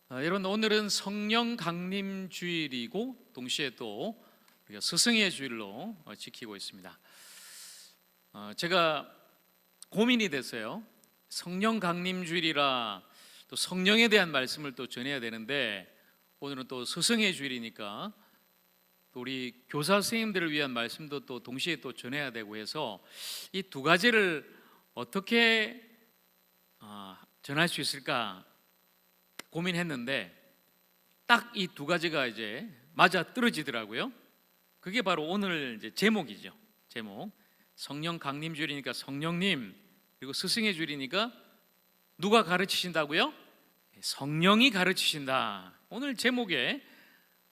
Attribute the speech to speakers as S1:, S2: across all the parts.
S1: 여러분, 오늘은 성령 강림 주일이고 동시에 또 우리가 스승의 주일로 지키고 있습니다. 제가 고민이 됐어요. 성령 강림 주일이라 또 성령에 대한 말씀을 또 전해야 되는데, 오늘은 또 스승의 주일이니까 또 우리 교사 선생님들을 위한 말씀도 또 동시에 또 전해야 되고 해서 이 두 가지를 어떻게 전할 수 있을까 고민했는데, 딱 이 두 가지가 이제 맞아 떨어지더라고요. 그게 바로 오늘 이제 제목이죠. 제목. 성령 강림 주일이니까 성령님, 그리고 스승의 주일이니까 누가 가르치신다고요? 성령이 가르치신다. 오늘 제목에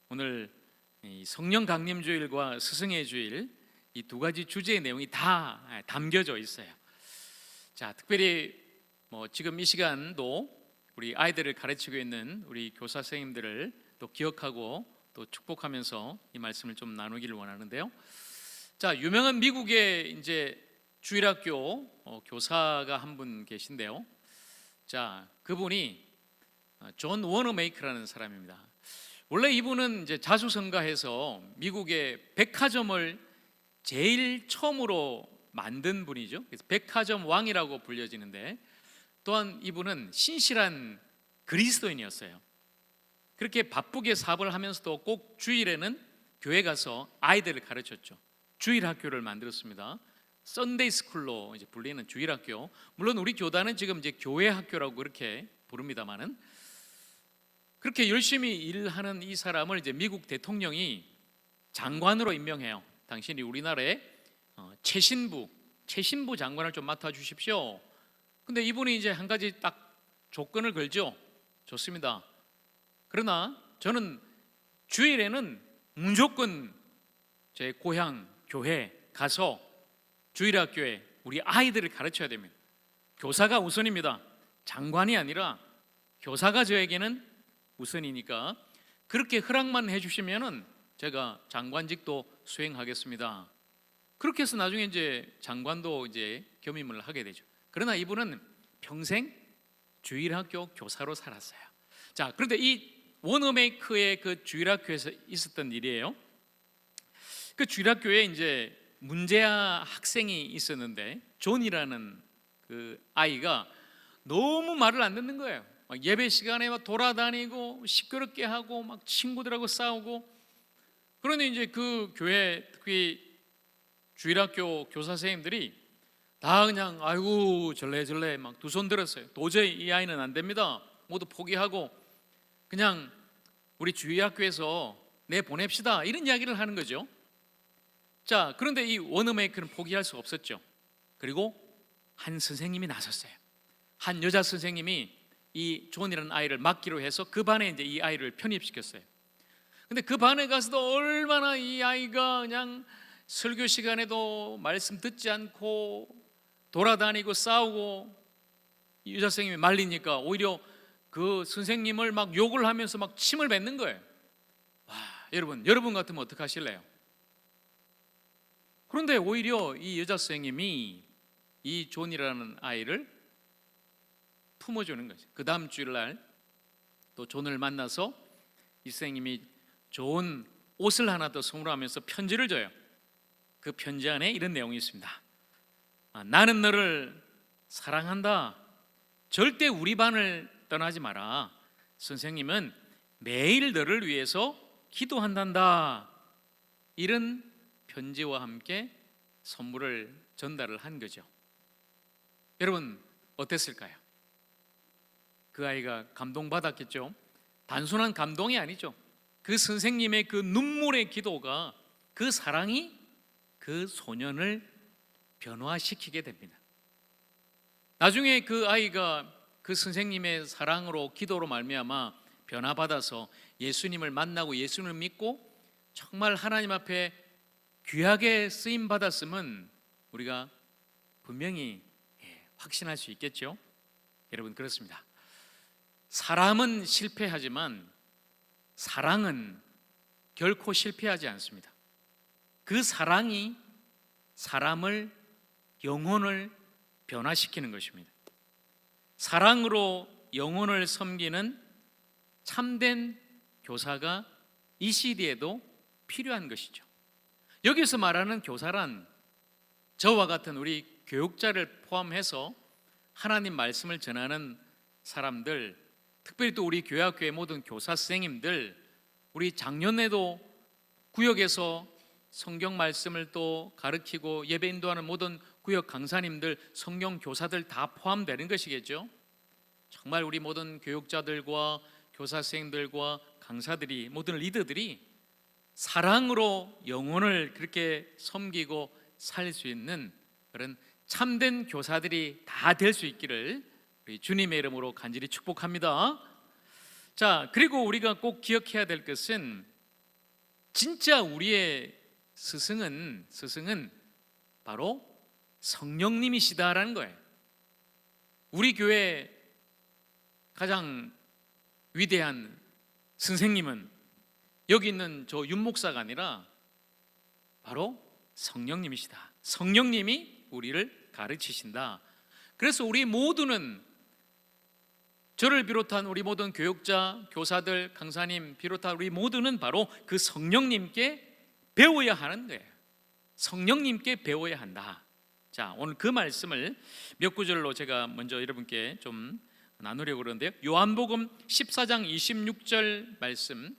S1: 오늘 이 성령 강림 주일과 스승의 주일, 이 두 가지 주제의 내용이 다 담겨져 있어요. 자, 특별히 지금 이 시간도 우리 아이들을 가르치고 있는 우리 교사 선생님들을 또 기억하고 또 축복하면서 이 말씀을 좀 나누기를 원하는데요. 자, 유명한 미국의 이제 주일학교 교사가 한 분 계신데요. 자, 그분이 존 워너메이크라는 사람입니다. 원래 이분은 이제 자수성가해서 미국의 백화점을 제일 처음으로 만든 분이죠. 그래서 백화점 왕이라고 불려지는데, 또한 이분은 신실한 그리스도인이었어요. 그렇게 바쁘게 사업을 하면서도 꼭 주일에는 교회 가서 아이들을 가르쳤죠. 주일학교를 만들었습니다. 썬데이 스쿨로 이제 불리는 주일학교. 물론 우리 교단은 지금 이제 교회 학교라고 그렇게 부릅니다만은, 그렇게 열심히 일하는 이 사람을 이제 미국 대통령이 장관으로 임명해요. 당신이 우리나라의 최신부 장관을 좀 맡아 주십시오. 근데 이분이 이제 한 가지 딱 조건을 걸죠. 좋습니다. 그러나 저는 주일에는 무조건 제 고향 교회 가서 주일학교에 우리 아이들을 가르쳐야 됩니다. 교사가 우선입니다. 장관이 아니라 교사가 저에게는 우선이니까 그렇게 허락만 해주시면은 제가 장관직도 수행하겠습니다. 그렇게 해서 나중에 이제 장관도 이제 겸임을 하게 되죠. 그러나 이분은 평생 주일학교 교사로 살았어요. 자, 그런데 이 워너메이크의 그 주일학교에서 있었던 일이에요. 그 주일학교에 이제 문제아 학생이 있었는데, 존이라는 그 아이가 너무 말을 안 듣는 거예요. 막 예배 시간에 막 돌아다니고 시끄럽게 하고 막 친구들하고 싸우고. 그런데 이제 그 교회 특히 주일학교 교사 선생님들이 다 그냥 아이고 절레절레 막 두 손 들었어요. 도저히 이 아이는 안 됩니다. 모두 포기하고 그냥 우리 주일학교에서 내보냅시다, 이런 이야기를 하는 거죠. 자, 그런데 이 워너메이크는 포기할 수 없었죠. 그리고 한 선생님이 나섰어요. 한 여자 선생님이 이 존이라는 아이를 맡기로 해서 그 반에 이제 이 아이를 편입시켰어요. 근데 그 반에 가서도 얼마나 이 아이가 그냥 설교 시간에도 말씀 듣지 않고 돌아다니고 싸우고, 이 여자 선생님이 말리니까 오히려 그 선생님을 막 욕을 하면서 막 침을 뱉는 거예요. 와, 여러분 같으면 어떻게 하실래요? 그런데 오히려 이 여자 선생님이 이 존이라는 아이를 품어주는 거죠. 그 다음 주일날 또 존을 만나서 이 선생님이 좋은 옷을 하나 더 선물하면서 편지를 줘요. 그 편지 안에 이런 내용이 있습니다. 나는 너를 사랑한다. 절대 우리 반을 떠나지 마라. 선생님은 매일 너를 위해서 기도한단다. 이런 편지와 함께 선물을 전달을 한 거죠. 여러분 어땠을까요? 그 아이가 감동받았겠죠. 단순한 감동이 아니죠. 그 선생님의 그 눈물의 기도가, 그 사랑이 그 소년을 변화시키게 됩니다. 나중에 그 아이가 그 선생님의 사랑으로, 기도로 말미암아 변화받아서 예수님을 만나고 예수님을 믿고 정말 하나님 앞에 귀하게 쓰임 받았으면 우리가 분명히 확신할 수 있겠죠. 여러분 그렇습니다. 사람은 실패하지만 사랑은 결코 실패하지 않습니다. 그 사랑이 사람을, 영혼을 변화시키는 것입니다. 사랑으로 영혼을 섬기는 참된 교사가 이 시대에도 필요한 것이죠. 여기서 말하는 교사란 저와 같은 우리 교육자를 포함해서 하나님 말씀을 전하는 사람들, 특별히 또 우리 교회학교의 모든 교사 선생님들, 우리 작년에도 구역에서 성경 말씀을 또 가르치고 예배 인도하는 모든 구역 강사님들, 성경 교사들 다 포함되는 것이겠죠. 정말 우리 모든 교육자들과 교사 선생님들과 강사들이, 모든 리더들이 사랑으로 영혼을 그렇게 섬기고 살 수 있는 그런 참된 교사들이 다 될 수 있기를 우리 주님의 이름으로 간절히 축복합니다. 자, 그리고 우리가 꼭 기억해야 될 것은 진짜 우리의 스승은 바로 성령님이시다라는 거예요. 우리 교회 가장 위대한 선생님은 여기 있는 저 윤 목사가 아니라 바로 성령님이시다. 성령님이 우리를 가르치신다. 그래서 우리 모두는, 저를 비롯한 우리 모든 교육자, 교사들, 강사님 비롯한 우리 모두는 바로 그 성령님께 배워야 하는 거예요. 성령님께 배워야 한다. 자, 오늘 그 말씀을 몇 구절로 제가 먼저 여러분께 좀 나누려고 그러는데요. 요한복음 14장 26절 말씀,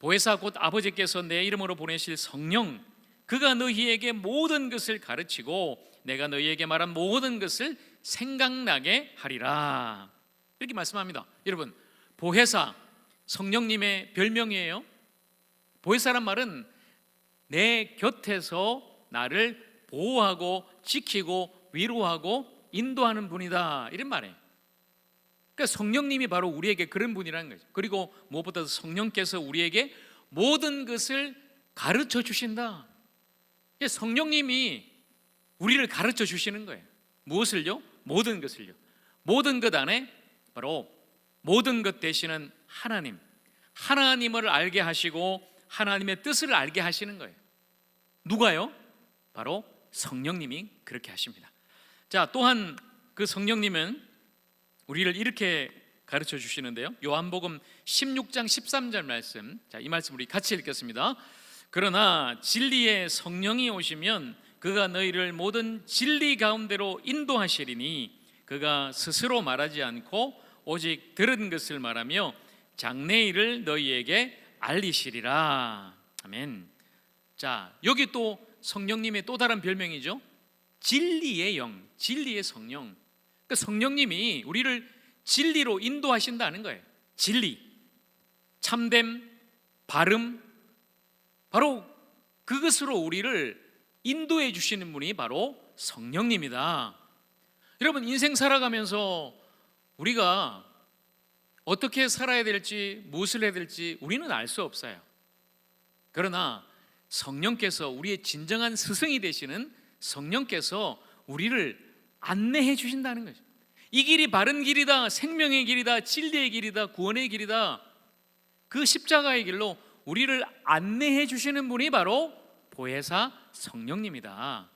S1: 보혜사 곧 아버지께서 내 이름으로 보내실 성령, 그가 너희에게 모든 것을 가르치고 내가 너희에게 말한 모든 것을 생각나게 하리라. 이렇게 말씀합니다. 여러분, 보혜사, 성령님의 별명이에요. 보혜사란 말은 내 곁에서 나를 보호하고 지키고 위로하고 인도하는 분이다, 이런 말이에요. 그러니까 성령님이 바로 우리에게 그런 분이라는 거죠. 그리고 무엇보다도 성령께서 우리에게 모든 것을 가르쳐 주신다. 성령님이 우리를 가르쳐 주시는 거예요. 무엇을요? 모든 것을요. 모든 것 안에 바로 모든 것 되시는 하나님, 하나님을 알게 하시고 하나님의 뜻을 알게 하시는 거예요. 누가요? 바로 성령님이 그렇게 하십니다. 자, 또한 그 성령님은 우리를 이렇게 가르쳐 주시는데요. 요한복음 16장 13절 말씀, 자, 이 말씀 우리 같이 읽겠습니다. 그러나 진리의 성령이 오시면 그가 너희를 모든 진리 가운데로 인도하시리니 그가 스스로 말하지 않고 오직 들은 것을 말하며 장래일을 너희에게 알리시리라. 아멘. 자, 여기 또 성령님의 또 다른 별명이죠. 진리의 영, 진리의 성령. 그러니까 성령님이 우리를 진리로 인도하신다는 거예요. 진리, 참됨, 바름, 바로 그것으로 우리를 인도해 주시는 분이 바로 성령님이다. 여러분, 인생 살아가면서 우리가 어떻게 살아야 될지, 무엇을 해야 될지 우리는 알 수 없어요. 그러나 성령께서, 우리의 진정한 스승이 되시는 성령께서 우리를 안내해 주신다는 거죠. 이 길이 바른 길이다, 생명의 길이다, 진리의 길이다, 구원의 길이다. 그 십자가의 길로 우리를 안내해 주시는 분이 바로 보혜사 성령님이다.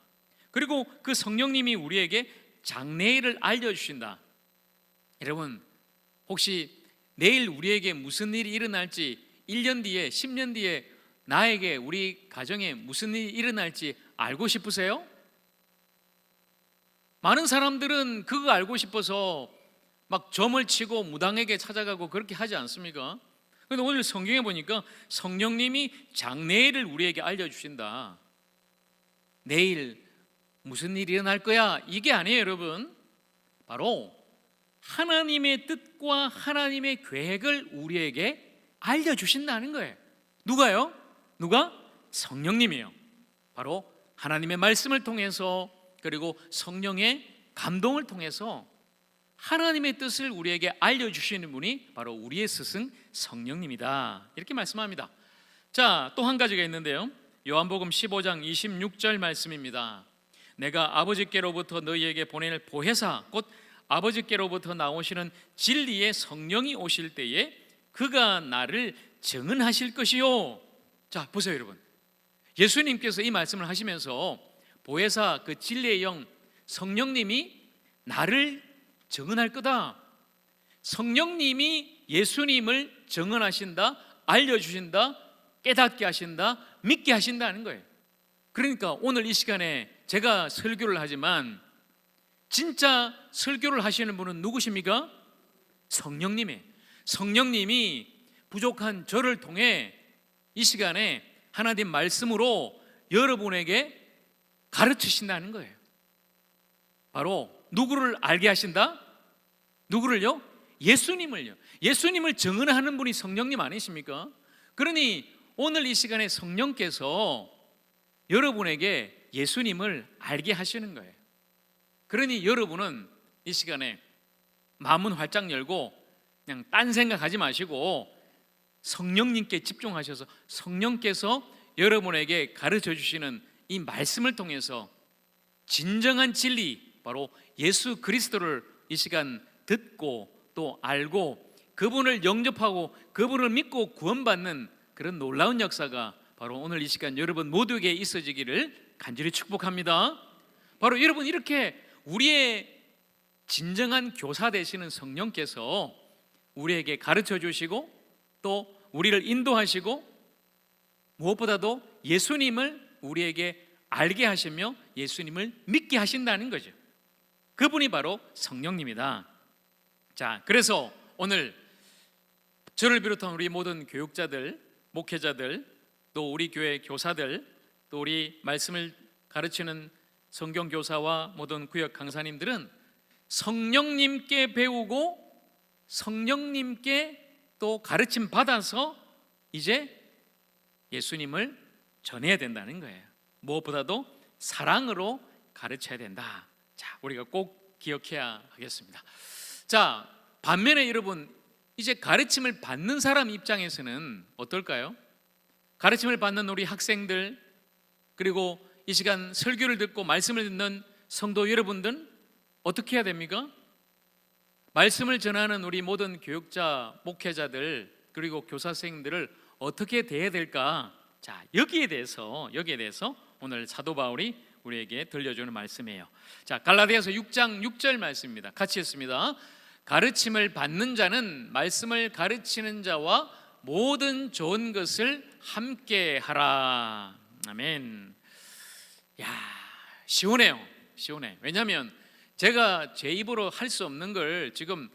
S1: 그리고 그 성령님이 우리에게 장래일을 알려주신다. 여러분, 혹시 내일 우리에게 무슨 일이 일어날지, 1년 뒤에, 10년 뒤에 나에게, 우리 가정에 무슨 일이 일어날지 알고 싶으세요? 많은 사람들은 그거 알고 싶어서 막 점을 치고 무당에게 찾아가고 그렇게 하지 않습니까? 그런데 오늘 성경에 보니까 성령님이 장래일을 우리에게 알려주신다. 내일 무슨 일이 일어날 거야, 이게 아니에요, 여러분. 바로 하나님의 뜻과 하나님의 계획을 우리에게 알려주신다는 거예요. 누가요? 누가? 성령님이요. 바로 하나님의 말씀을 통해서, 그리고 성령의 감동을 통해서 하나님의 뜻을 우리에게 알려주시는 분이 바로 우리의 스승 성령님이다, 이렇게 말씀합니다. 자, 또 한 가지가 있는데요. 요한복음 15장 26절 말씀입니다. 내가 아버지께로부터 너희에게 보낼 보혜사, 곧 아버지께로부터 나오시는 진리의 성령이 오실 때에 그가 나를 증언하실 것이요. 자, 보세요, 여러분. 예수님께서 이 말씀을 하시면서 보혜사, 그 진리의 영 성령님이 나를 증언할 거다. 성령님이 예수님을 증언하신다, 알려주신다, 깨닫게 하신다, 믿게 하신다는 거예요. 그러니까 오늘 이 시간에 제가 설교를 하지만 진짜 설교를 하시는 분은 누구십니까? 성령님이에요. 성령님이 부족한 저를 통해 이 시간에 하나님 말씀으로 여러분에게 가르치신다는 거예요. 바로 누구를 알게 하신다? 누구를요? 예수님을요. 예수님을 증언하는 분이 성령님 아니십니까? 그러니 오늘 이 시간에 성령께서 여러분에게 예수님을 알게 하시는 거예요. 그러니 여러분은 이 시간에 마음은 활짝 열고 그냥 딴 생각하지 마시고 성령님께 집중하셔서 성령께서 여러분에게 가르쳐 주시는 이 말씀을 통해서 진정한 진리, 바로 예수 그리스도를 이 시간 듣고 또 알고 그분을 영접하고 그분을 믿고 구원받는 그런 놀라운 역사가 바로 오늘 이 시간 여러분 모두에게 있어지기를 간절히 축복합니다. 바로 여러분, 이렇게 우리의 진정한 교사 되시는 성령께서 우리에게 가르쳐 주시고 또 우리를 인도하시고 무엇보다도 예수님을 우리에게 알게 하시며 예수님을 믿게 하신다는 거죠. 그분이 바로 성령님이다. 자, 그래서 오늘 저를 비롯한 우리 모든 교육자들, 목회자들, 또 우리 교회 교사들, 또 우리 말씀을 가르치는 성경 교사와 모든 구역 강사님들은 성령님께 배우고 성령님께 또 가르침 받아서 이제 예수님을 전해야 된다는 거예요. 무엇보다도 사랑으로 가르쳐야 된다. 자, 우리가 꼭 기억해야 하겠습니다. 자, 반면에 여러분, 이제 가르침을 받는 사람 입장에서는 어떨까요? 가르침을 받는 우리 학생들, 그리고 이 시간 설교를 듣고 말씀을 듣는 성도 여러분들 어떻게 해야 됩니까? 말씀을 전하는 우리 모든 교육자, 목회자들, 그리고 교사 선생님들을 어떻게 대해야 될까? 자, 여기에 대해서 오늘 사도 바울이 우리에게 들려주는 말씀이에요. 자, 갈라디아서 6장 6절 말씀입니다. 같이 읽습니다. 가르침을 받는 자는 말씀을 가르치는 자와 모든 좋은 것을 함께 하라. 아멘. 야, 시원해요. 시원해. 왜냐하면 제가 제 입으로 할 수 없는 걸 지금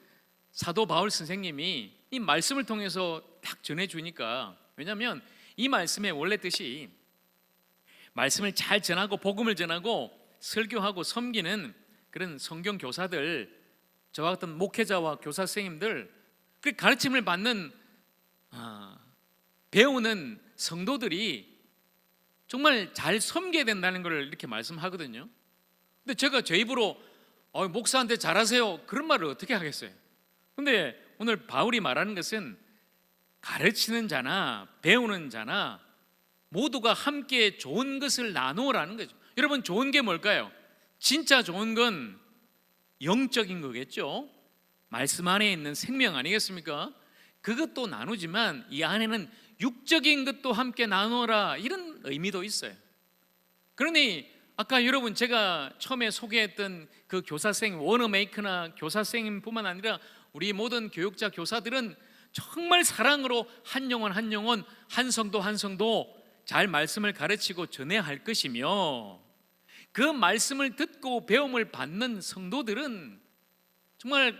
S1: 사도 바울 선생님이 이 말씀을 통해서 딱 전해주니까, 왜냐하면 이 말씀의 원래 뜻이 말씀을 잘 전하고 복음을 전하고 설교하고 섬기는 그런 성경 교사들, 저와 같은 목회자와 교사 선생님들, 그 가르침을 받는 배우는 성도들이 정말 잘 섬겨야 된다는 걸 이렇게 말씀하거든요. 근데 제가 제 입으로 목사한테 잘하세요 그런 말을 어떻게 하겠어요? 근데 오늘 바울이 말하는 것은 가르치는 자나 배우는 자나 모두가 함께 좋은 것을 나누라는 거죠. 여러분, 좋은 게 뭘까요? 진짜 좋은 건 영적인 거겠죠. 말씀 안에 있는 생명 아니겠습니까? 그것도 나누지만 이 안에는 육적인 것도 함께 나누라, 이런 의미도 있어요. 그러니 아까 여러분 제가 처음에 소개했던 그 교사 선생님, 워너메이커나 교사 선생님뿐만 아니라 우리 모든 교육자 교사들은 정말 사랑으로 한 영혼 한 영혼, 한 성도 한 성도 잘 말씀을 가르치고 전해야 할 것이며, 그 말씀을 듣고 배움을 받는 성도들은 정말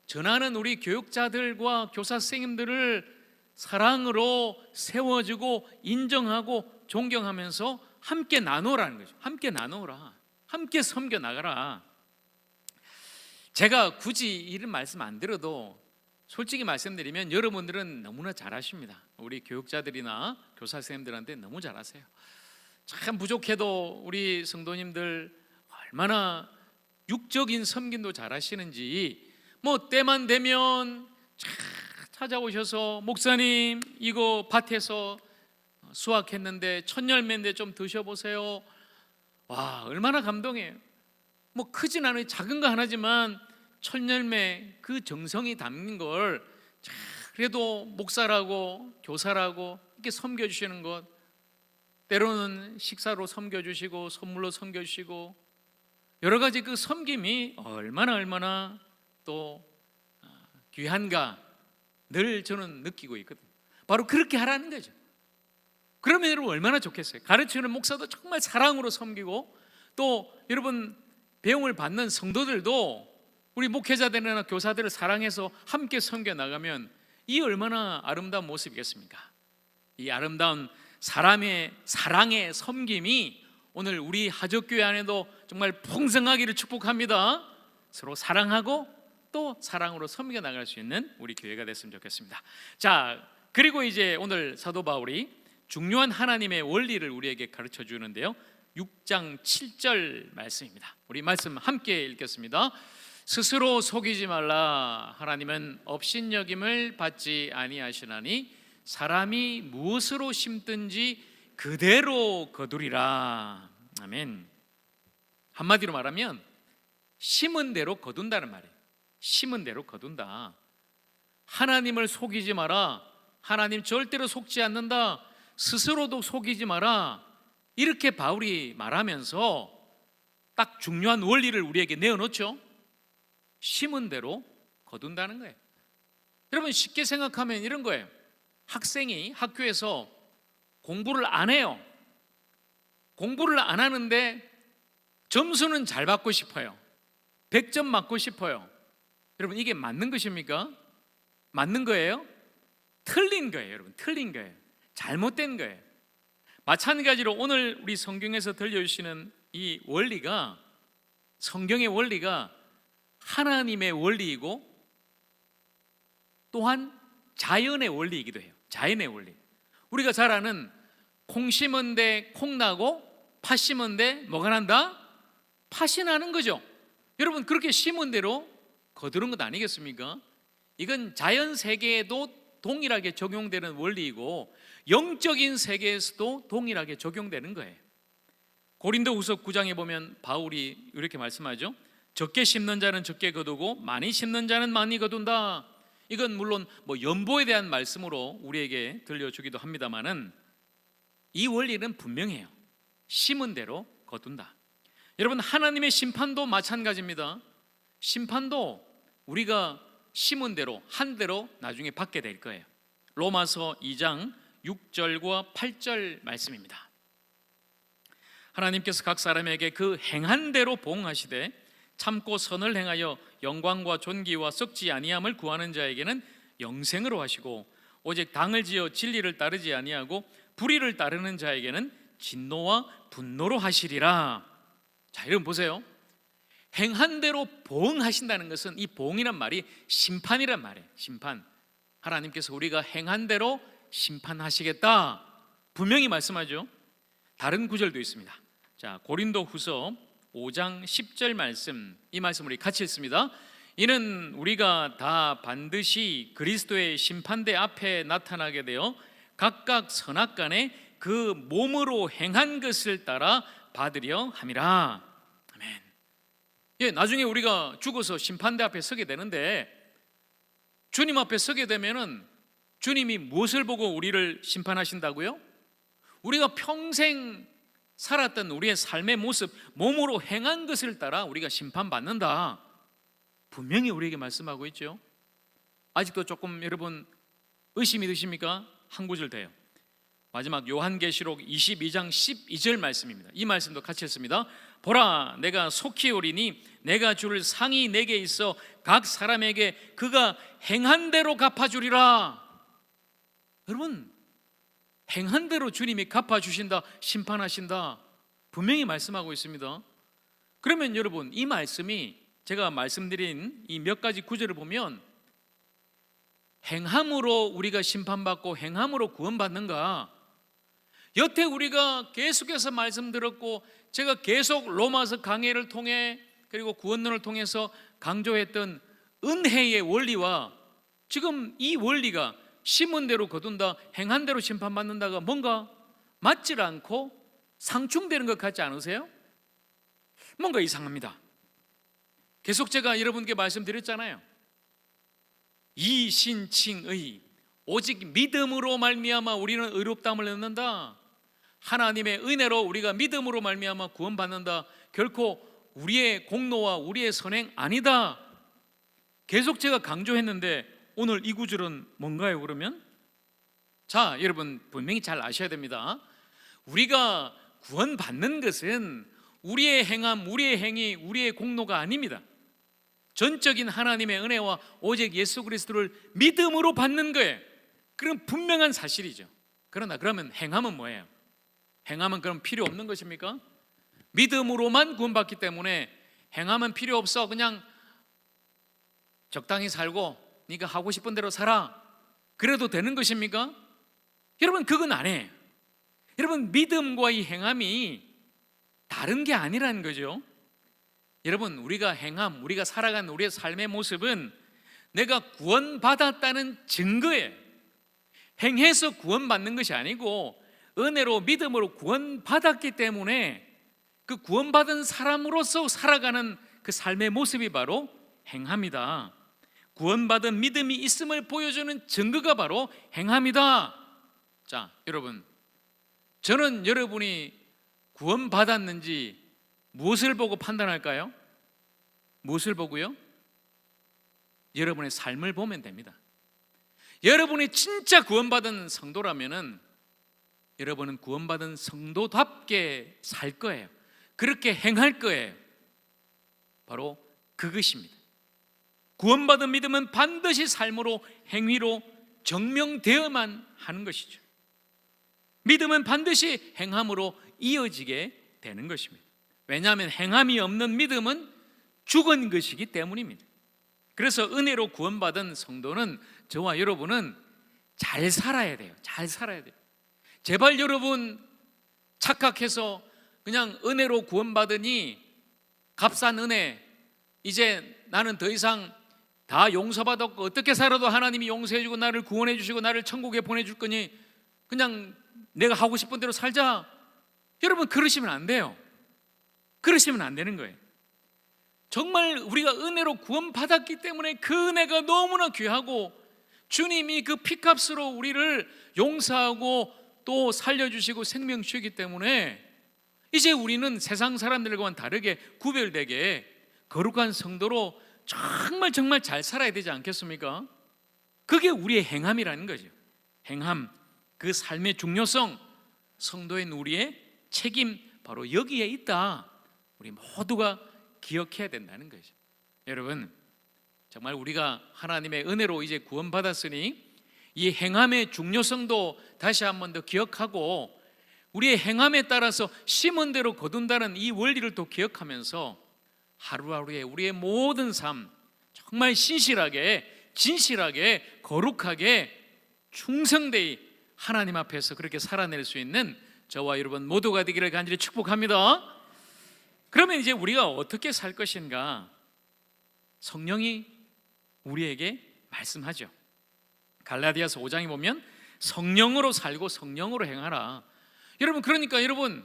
S1: 전하는 우리 교육자들과 교사 선생님들을 사랑으로 세워주고 인정하고 존경하면서 함께 나누라는 거죠. 함께 나누라, 함께 섬겨 나가라. 제가 굳이 이런 말씀 안 드려도 솔직히 말씀드리면 여러분들은 너무나 잘하십니다. 우리 교육자들이나 교사 선생님들한테 너무 잘하세요. 참 부족해도 우리 성도님들 얼마나 육적인 섬김도 잘하시는지, 뭐 때만 되면 찾아오셔서 목사님 이거 밭에서 수확했는데 첫 열매인데 좀 드셔보세요. 와, 얼마나 감동해요. 뭐 크진 않아요. 작은 거 하나지만 첫 열매 그 정성이 담긴 걸 그래도 목사라고 교사라고 이렇게 섬겨주시는 것, 때로는 식사로 섬겨주시고 선물로 섬겨주시고 여러 가지 그 섬김이 얼마나 또 귀한가. 늘 저는 느끼고 있거든요. 바로 그렇게 하라는 거죠. 그러면 여러분 얼마나 좋겠어요. 가르치는 목사도 정말 사랑으로 섬기고, 또 여러분 배움을 받는 성도들도 우리 목회자들이나 교사들을 사랑해서 함께 섬겨 나가면 이 얼마나 아름다운 모습이겠습니까? 이 아름다운 사람의 사랑의 섬김이 오늘 우리 하적교회 안에도 정말 풍성하기를 축복합니다. 서로 사랑하고 또 사랑으로 섬겨 나갈 수 있는 우리 교회가 됐으면 좋겠습니다. 자, 그리고 이제 오늘 사도 바울이 중요한 하나님의 원리를 우리에게 가르쳐 주는데요, 6장 7절 말씀입니다. 우리 말씀 함께 읽겠습니다. 스스로 속이지 말라. 하나님은 업신여김을 받지 아니하시나니 사람이 무엇으로 심든지 그대로 거두리라. 아멘. 한마디로 말하면 심은 대로 거둔다는 말이에요. 심은 대로 거둔다. 하나님을 속이지 마라. 하나님 절대로 속지 않는다. 스스로도 속이지 마라. 이렇게 바울이 말하면서 딱 중요한 원리를 우리에게 내어놓죠. 심은 대로 거둔다는 거예요. 여러분 쉽게 생각하면 이런 거예요. 학생이 학교에서 공부를 안 해요. 공부를 안 하는데 점수는 잘 받고 싶어요. 100점 맞고 싶어요. 여러분 이게 맞는 것입니까? 맞는 거예요? 틀린 거예요. 여러분 틀린 거예요. 잘못된 거예요. 마찬가지로 오늘 우리 성경에서 들려주시는 이 원리가, 성경의 원리가 하나님의 원리이고 또한 자연의 원리이기도 해요. 자연의 원리. 우리가 잘 아는 콩 심은 데 콩 나고 팥 심은 데 뭐가 난다? 팥이 나는 거죠. 여러분 그렇게 심은 대로 거두는 것 아니겠습니까? 이건 자연 세계에도 동일하게 적용되는 원리이고 영적인 세계에서도 동일하게 적용되는 거예요. 고린도후서 9장에 보면 바울이 이렇게 말씀하죠. 적게 심는 자는 적게 거두고 많이 심는 자는 많이 거둔다. 이건 물론 연보에 대한 말씀으로 우리에게 들려주기도 합니다만은 이 원리는 분명해요. 심은 대로 거둔다. 여러분 하나님의 심판도 마찬가지입니다. 심판도 우리가 심은 대로 한 대로 나중에 받게 될 거예요. 로마서 2장 6절과 8절 말씀입니다. 하나님께서 각 사람에게 그 행한 대로 보응하시되 참고 선을 행하여 영광과 존귀와 썩지 아니함을 구하는 자에게는 영생으로 하시고 오직 당을 지어 진리를 따르지 아니하고 불의를 따르는 자에게는 진노와 분노로 하시리라. 자, 여러분 보세요. 행한 대로 보응하신다는 것은 이 보응이란 말이 심판이란 말이에요. 심판. 하나님께서 우리가 행한 대로 심판하시겠다 분명히 말씀하죠. 다른 구절도 있습니다. 자, 고린도후서 5장 10절 말씀, 이 말씀 우리 같이 읽습니다. 이는 우리가 다 반드시 그리스도의 심판대 앞에 나타나게 되어 각각 선악간에 그 몸으로 행한 것을 따라 받으려 함이라. 아멘. 예, 나중에 우리가 죽어서 심판대 앞에 서게 되는데 주님 앞에 서게 되면은 주님이 무엇을 보고 우리를 심판하신다고요? 우리가 평생 살았던 우리의 삶의 모습, 몸으로 행한 것을 따라 우리가 심판받는다. 분명히 우리에게 말씀하고 있죠. 아직도 조금 여러분 의심이 드십니까? 한 구절 돼요. 마지막 요한계시록 22장 12절 말씀입니다. 이 말씀도 같이 했습니다. 보라, 내가 속히 오리니 내가 줄 상이 내게 있어 각 사람에게 그가 행한 대로 갚아주리라. 여러분 행한 대로 주님이 갚아주신다, 심판하신다 분명히 말씀하고 있습니다. 그러면 여러분 이 말씀이 제가 말씀드린 이 몇 가지 구절을 보면 행함으로 우리가 심판받고 행함으로 구원받는가? 여태 우리가 계속해서 말씀 들었고 제가 계속 로마서 강해를 통해 그리고 구원론을 통해서 강조했던 은혜의 원리와 지금 이 원리가 심은 대로 거둔다, 행한 대로 심판받는다가 뭔가 맞질 않고 상충되는 것 같지 않으세요? 뭔가 이상합니다. 계속 제가 여러분께 말씀드렸잖아요. 이신칭의, 오직 믿음으로 말미암아 우리는 의롭다함을 얻는다. 하나님의 은혜로 우리가 믿음으로 말미암아 구원받는다. 결코 우리의 공로와 우리의 선행 아니다. 계속 제가 강조했는데 오늘 이 구절은 뭔가요? 그러면 자, 여러분 분명히 잘 아셔야 됩니다. 우리가 구원받는 것은 우리의 행함, 우리의 행위, 우리의 공로가 아닙니다. 전적인 하나님의 은혜와 오직 예수 그리스도를 믿음으로 받는 거예요. 그건 분명한 사실이죠. 그러나 그러면 행함은 뭐예요? 행함은 그럼 필요 없는 것입니까? 믿음으로만 구원받기 때문에 행함은 필요 없어, 그냥 적당히 살고 네가 하고 싶은 대로 살아, 그래도 되는 것입니까? 여러분, 그건 아니에요. 여러분, 믿음과 이 행함이 다른 게 아니라는 거죠. 여러분, 우리가 행함, 우리가 살아가는 우리의 삶의 모습은 내가 구원받았다는 증거예요. 행해서 구원받는 것이 아니고 은혜로 믿음으로 구원받았기 때문에 그 구원받은 사람으로서 살아가는 그 삶의 모습이 바로 행함이다. 구원받은 믿음이 있음을 보여주는 증거가 바로 행함이다. 자, 여러분, 저는 여러분이 구원받았는지 무엇을 보고 판단할까요? 무엇을 보고요? 여러분의 삶을 보면 됩니다. 여러분이 진짜 구원받은 성도라면은 여러분은 구원받은 성도답게 살 거예요. 그렇게 행할 거예요. 바로 그것입니다. 구원받은 믿음은 반드시 삶으로, 행위로 증명되어야만 하는 것이죠. 믿음은 반드시 행함으로 이어지게 되는 것입니다. 왜냐하면 행함이 없는 믿음은 죽은 것이기 때문입니다. 그래서 은혜로 구원받은 성도는, 저와 여러분은 잘 살아야 돼요. 잘 살아야 돼요. 제발 여러분 착각해서 그냥 은혜로 구원받으니 값싼 은혜, 이제 나는 더 이상 다 용서받았고 어떻게 살아도 하나님이 용서해주고 나를 구원해주시고 나를 천국에 보내줄 거니 그냥 내가 하고 싶은 대로 살자. 여러분, 그러시면 안 돼요. 그러시면 안 되는 거예요. 정말 우리가 은혜로 구원받았기 때문에 그 은혜가 너무나 귀하고 주님이 그 피값으로 우리를 용서하고 또 살려주시고 생명 주시기 때문에 이제 우리는 세상 사람들과는 다르게 구별되게 거룩한 성도로 정말 잘 살아야 되지 않겠습니까? 그게 우리의 행함이라는 거죠. 행함, 그 삶의 중요성, 성도인 우리의 책임, 바로 여기에 있다. 우리 모두가 기억해야 된다는 거죠. 여러분, 정말 우리가 하나님의 은혜로 이제 구원받았으니 이 행함의 중요성도 다시 한 번 더 기억하고 우리의 행함에 따라서 심은 대로 거둔다는 이 원리를 또 기억하면서 하루하루에 우리의 모든 삶 정말 신실하게, 진실하게, 거룩하게, 충성되이 하나님 앞에서 그렇게 살아낼 수 있는 저와 여러분 모두가 되기를 간절히 축복합니다. 그러면 이제 우리가 어떻게 살 것인가? 성령이 우리에게 말씀하죠. 갈라디아서 5장에 보면 성령으로 살고 성령으로 행하라. 여러분, 그러니까 여러분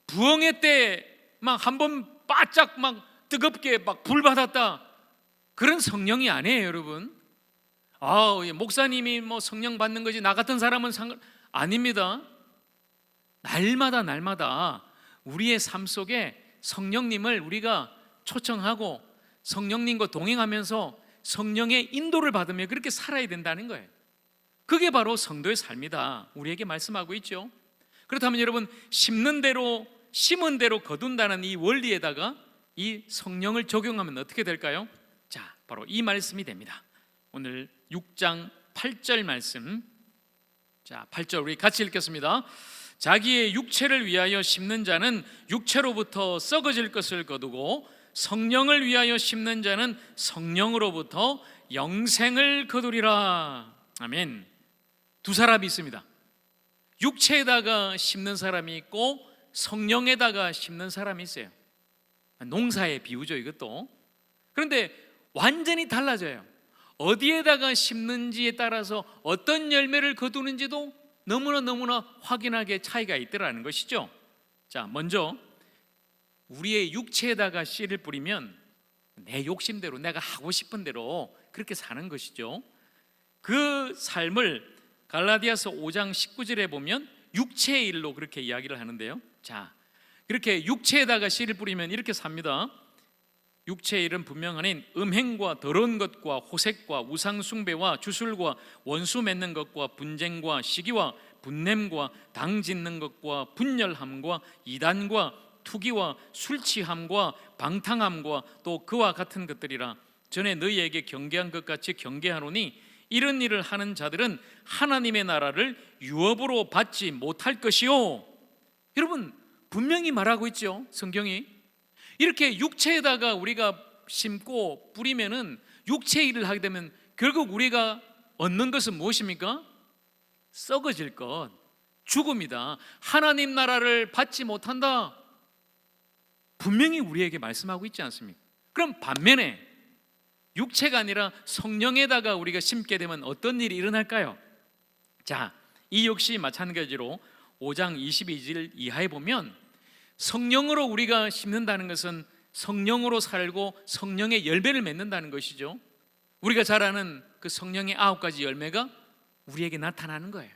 S1: 부흥회 때 막 한번 바짝 막 뜨겁게 막 불 받았다, 그런 성령이 아니에요. 여러분, 목사님이 뭐 성령 받는 거지 나 같은 사람은 아닙니다. 날마다 우리의 삶 속에 성령님을 우리가 초청하고 성령님과 동행하면서 성령의 인도를 받으며 그렇게 살아야 된다는 거예요. 그게 바로 성도의 삶이다, 우리에게 말씀하고 있죠. 그렇다면 여러분, 심은 대로 거둔다는 이 원리에다가 이 성령을 적용하면 어떻게 될까요? 자, 바로 이 말씀이 됩니다. 오늘 6장 8절 말씀. 자, 8절 우리 같이 읽겠습니다. 자기의 육체를 위하여 심는 자는 육체로부터 썩어질 것을 거두고 성령을 위하여 심는 자는 성령으로부터 영생을 거두리라. 아멘. 두 사람이 있습니다. 육체에다가 심는 사람이 있고 성령에다가 심는 사람이 있어요. 농사의 비유죠, 이것도. 그런데 완전히 달라져요. 어디에다가 심는지에 따라서 어떤 열매를 거두는지도 너무나 확연하게 차이가 있더라는 것이죠. 자, 먼저 우리의 육체에다가 씨를 뿌리면 내 욕심대로, 내가 하고 싶은 대로 그렇게 사는 것이죠. 그 삶을 갈라디아서 5장 19절에 보면 육체의 일로 그렇게 이야기를 하는데요. 자, 그렇게 육체에다가 씨를 뿌리면 이렇게 삽니다. 육체의 일은 분명 아닌 음행과 더러운 것과 호색과 우상숭배와 주술과 원수 맺는 것과 분쟁과 시기와 분냄과 당 짓는 것과 분열함과 이단과 투기와 술취함과 방탕함과 또 그와 같은 것들이라. 전에 너희에게 경계한 것 같이 경계하노니 이런 일을 하는 자들은 하나님의 나라를 유업으로 받지 못할 것이요. 여러분, 분명히 말하고 있죠, 성경이. 이렇게 육체에다가 우리가 심고 뿌리면은 육체의 일을 하게 되면 결국 우리가 얻는 것은 무엇입니까? 썩어질 것, 죽음이다. 하나님 나라를 받지 못한다. 분명히 우리에게 말씀하고 있지 않습니까? 그럼 반면에 육체가 아니라 성령에다가 우리가 심게 되면 어떤 일이 일어날까요? 자, 이 역시 마찬가지로 5장 22절 이하에 보면 성령으로 우리가 심는다는 것은 성령으로 살고 성령의 열매를 맺는다는 것이죠. 우리가 잘 아는 그 성령의 9가지 열매가 우리에게 나타나는 거예요.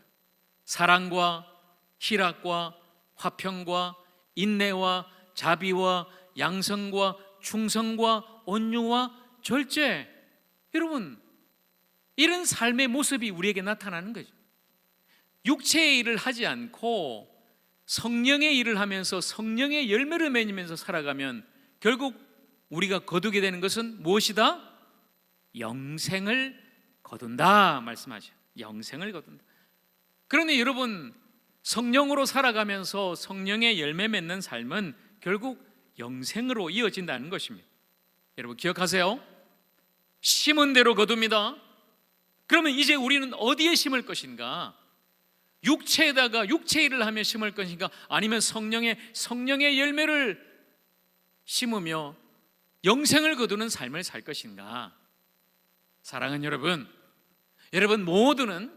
S1: 사랑과 희락과 화평과 인내와 자비와 양성과 충성과 온유와 절제. 여러분, 이런 삶의 모습이 우리에게 나타나는 거죠. 육체의 일을 하지 않고 성령의 일을 하면서 성령의 열매를 맺으면서 살아가면 결국 우리가 거두게 되는 것은 무엇이다? 영생을 거둔다 말씀하죠. 영생을 거둔다. 그러니 여러분, 성령으로 살아가면서 성령의 열매 맺는 삶은 결국 영생으로 이어진다는 것입니다. 여러분 기억하세요. 심은 대로 거둡니다. 그러면 이제 우리는 어디에 심을 것인가? 육체에다가 육체 일을 하며 심을 것인가? 아니면 성령의 열매를 심으며 영생을 거두는 삶을 살 것인가? 사랑하는 여러분 모두는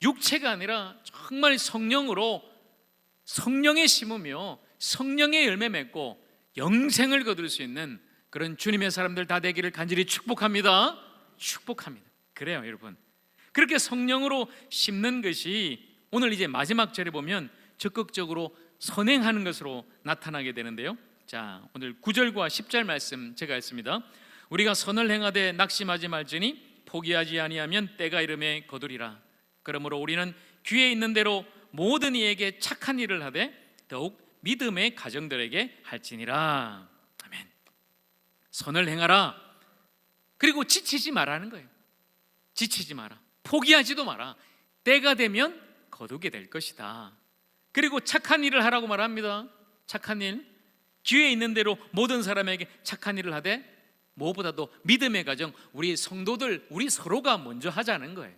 S1: 육체가 아니라 정말 성령으로 성령에 심으며 성령의 열매 맺고 영생을 거둘 수 있는 그런 주님의 사람들 다 되기를 간절히 축복합니다. 축복합니다. 그래요, 여러분. 그렇게 성령으로 심는 것이 오늘 이제 마지막 절에 보면 적극적으로 선행하는 것으로 나타나게 되는데요. 자, 오늘 9절과 10절 말씀 제가 했습니다. 우리가 선을 행하되 낙심하지 말지니 포기하지 아니하면 때가 이름에 거두리라. 그러므로 우리는 귀에 있는 대로 모든 이에게 착한 일을 하되 더욱 믿음의 가정들에게 할지니라. 아멘. 선을 행하라. 그리고 지치지 말라는 거예요. 지치지 마라. 포기하지도 마라. 때가 되면 거두게 될 것이다. 그리고 착한 일을 하라고 말합니다. 착한 일. 기회에 있는 대로 모든 사람에게 착한 일을 하되 무엇보다도 믿음의 가정, 우리 성도들, 우리 서로가 먼저 하자는 거예요.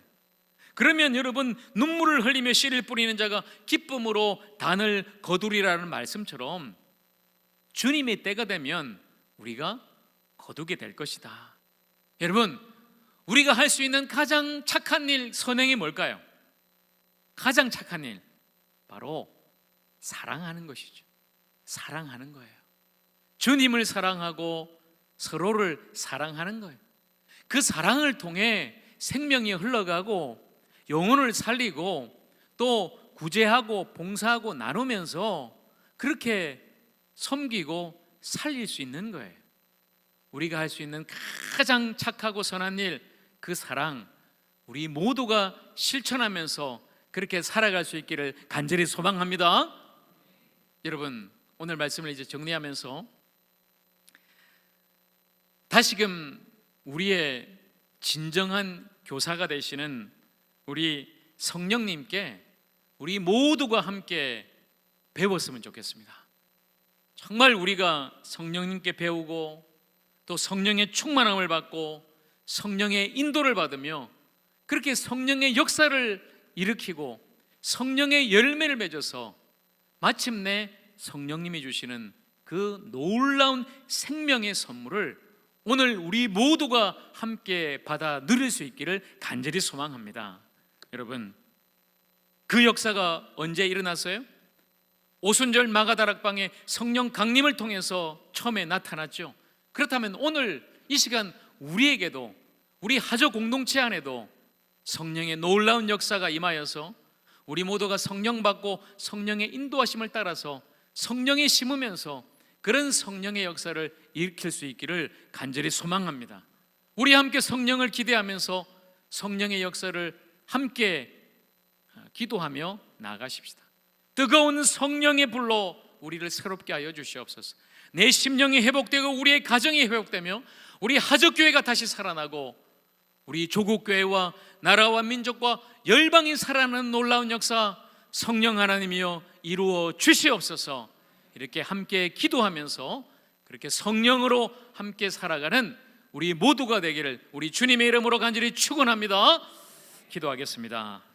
S1: 그러면 여러분, 눈물을 흘리며 씨를 뿌리는 자가 기쁨으로 단을 거두리라는 말씀처럼 주님의 때가 되면 우리가 거두게 될 것이다. 여러분, 우리가 할 수 있는 가장 착한 일, 선행이 뭘까요? 가장 착한 일, 바로 사랑하는 것이죠. 사랑하는 거예요. 주님을 사랑하고 서로를 사랑하는 거예요. 그 사랑을 통해 생명이 흘러가고 영혼을 살리고 또 구제하고 봉사하고 나누면서 그렇게 섬기고 살릴 수 있는 거예요. 우리가 할 수 있는 가장 착하고 선한 일, 그 사랑, 우리 모두가 실천하면서 그렇게 살아갈 수 있기를 간절히 소망합니다. 여러분, 오늘 말씀을 이제 정리하면서 다시금 우리의 진정한 교사가 되시는 우리 성령님께 우리 모두가 함께 배웠으면 좋겠습니다. 정말 우리가 성령님께 배우고 또 성령의 충만함을 받고 성령의 인도를 받으며 그렇게 성령의 역사를 일으키고 성령의 열매를 맺어서 마침내 성령님이 주시는 그 놀라운 생명의 선물을 오늘 우리 모두가 함께 받아 누릴 수 있기를 간절히 소망합니다. 여러분, 그 역사가 언제 일어났어요? 오순절 마가다락방에 성령 강림을 통해서 처음에 나타났죠. 그렇다면 오늘 이 시간 우리에게도, 우리 하조 공동체 안에도 성령의 놀라운 역사가 임하여서 우리 모두가 성령 받고 성령의 인도하심을 따라서 성령에 심으면서 그런 성령의 역사를 일으킬 수 있기를 간절히 소망합니다. 우리 함께 성령을 기대하면서 성령의 역사를 함께 기도하며 나아가십시다. 뜨거운 성령의 불로 우리를 새롭게 하여 주시옵소서. 내 심령이 회복되고 우리의 가정이 회복되며 우리 하적교회가 다시 살아나고 우리 조국교회와 나라와 민족과 열방이 살아나는 놀라운 역사 성령 하나님이여 이루어 주시옵소서. 이렇게 함께 기도하면서 그렇게 성령으로 함께 살아가는 우리 모두가 되기를 우리 주님의 이름으로 간절히 축원합니다. 기도하겠습니다.